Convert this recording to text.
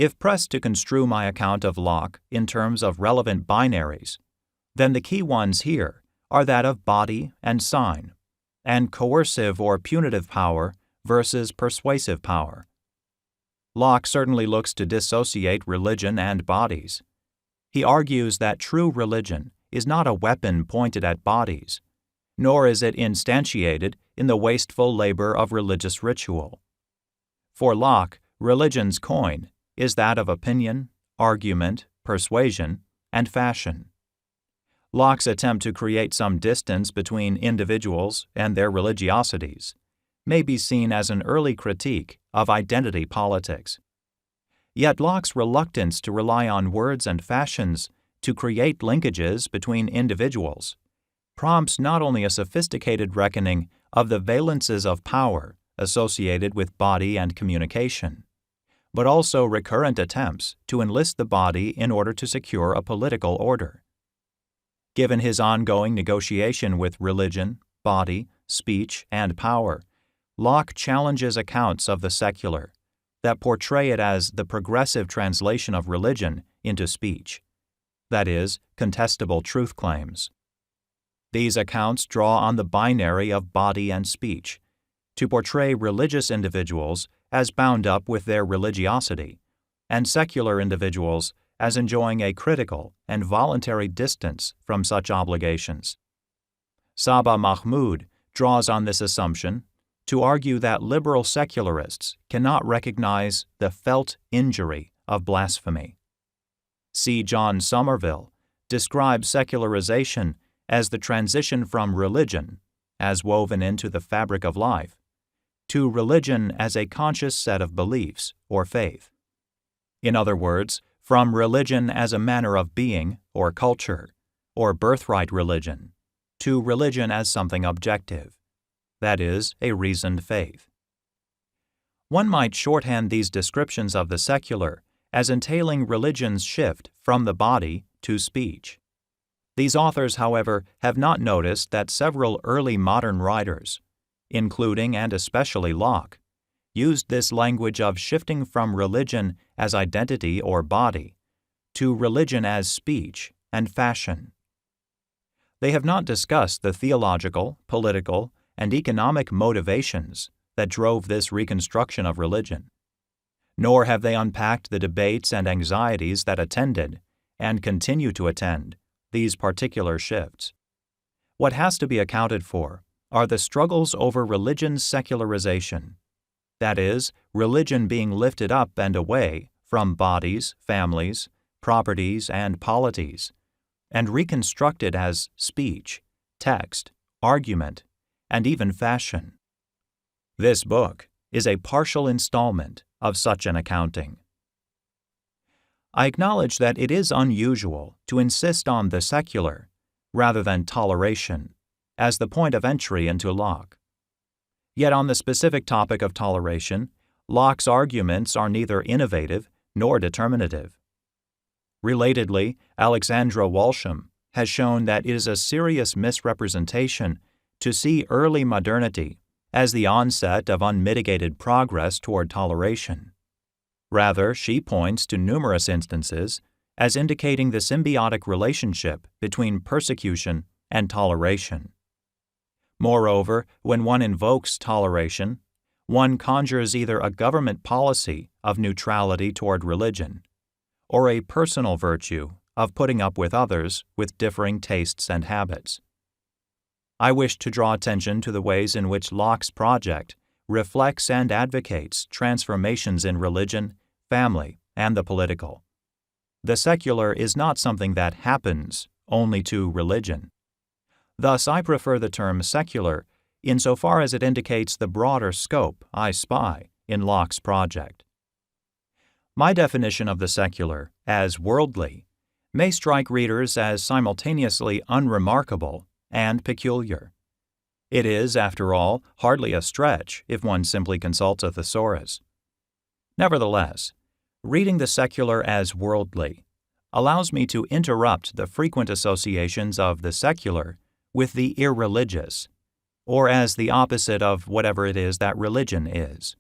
If pressed to construe my account of Locke in terms of relevant binaries, then the key ones here are that of body and sign, and coercive or punitive power versus persuasive power. Locke certainly looks to dissociate religion and bodies. He argues that true religion is not a weapon pointed at bodies, nor is it instantiated in the wasteful labor of religious ritual. For Locke, religion's coin is that of opinion, argument, persuasion, and fashion. Locke's attempt to create some distance between individuals and their religiosities may be seen as an early critique of identity politics. Yet Locke's reluctance to rely on words and fashions to create linkages between individuals prompts not only a sophisticated reckoning of the valences of power associated with body and communication, but also recurrent attempts to enlist the body in order to secure a political order. Given his ongoing negotiation with religion, body, speech, and power, Locke challenges accounts of the secular that portray it as the progressive translation of religion into speech, that is, contestable truth claims. These accounts draw on the binary of body and speech to portray religious individuals as bound up with their religiosity, and secular individuals as enjoying a critical and voluntary distance from such obligations. Saba Mahmood draws on this assumption to argue that liberal secularists cannot recognize the felt injury of blasphemy. C. John Somerville describes secularization as the transition from religion, as woven into the fabric of life, to religion as a conscious set of beliefs or faith. In other words, from religion as a manner of being or culture, or birthright religion, to religion as something objective, that is, a reasoned faith. One might shorthand these descriptions of the secular as entailing religion's shift from the body to speech. These authors, however, have not noticed that several early modern writers, including and especially Locke, used this language of shifting from religion as identity or body to religion as speech and fashion. They have not discussed the theological, political, and economic motivations that drove this reconstruction of religion, nor have they unpacked the debates and anxieties that attended, and continue to attend, these particular shifts. What has to be accounted for are the struggles over religion's secularization, that is, religion being lifted up and away from bodies, families, properties, and polities, and reconstructed as speech, text, argument, and even fashion. This book is a partial installment of such an accounting. I acknowledge that it is unusual to insist on the secular, rather than toleration, as the point of entry into Locke. Yet on the specific topic of toleration, Locke's arguments are neither innovative nor determinative. Relatedly, Alexandra Walsham has shown that it is a serious misrepresentation to see early modernity as the onset of unmitigated progress toward toleration. Rather, she points to numerous instances as indicating the symbiotic relationship between persecution and toleration. Moreover, when one invokes toleration, one conjures either a government policy of neutrality toward religion, or a personal virtue of putting up with others with differing tastes and habits. I wish to draw attention to the ways in which Locke's project reflects and advocates transformations in religion, family, and the political. The secular is not something that happens only to religion. Thus, I prefer the term secular insofar as it indicates the broader scope I spy in Locke's project. My definition of the secular as worldly may strike readers as simultaneously unremarkable and peculiar. It is, after all, hardly a stretch if one simply consults a thesaurus. Nevertheless, reading the secular as worldly allows me to interrupt the frequent associations of the secular with the irreligious, or as the opposite of whatever it is that religion is.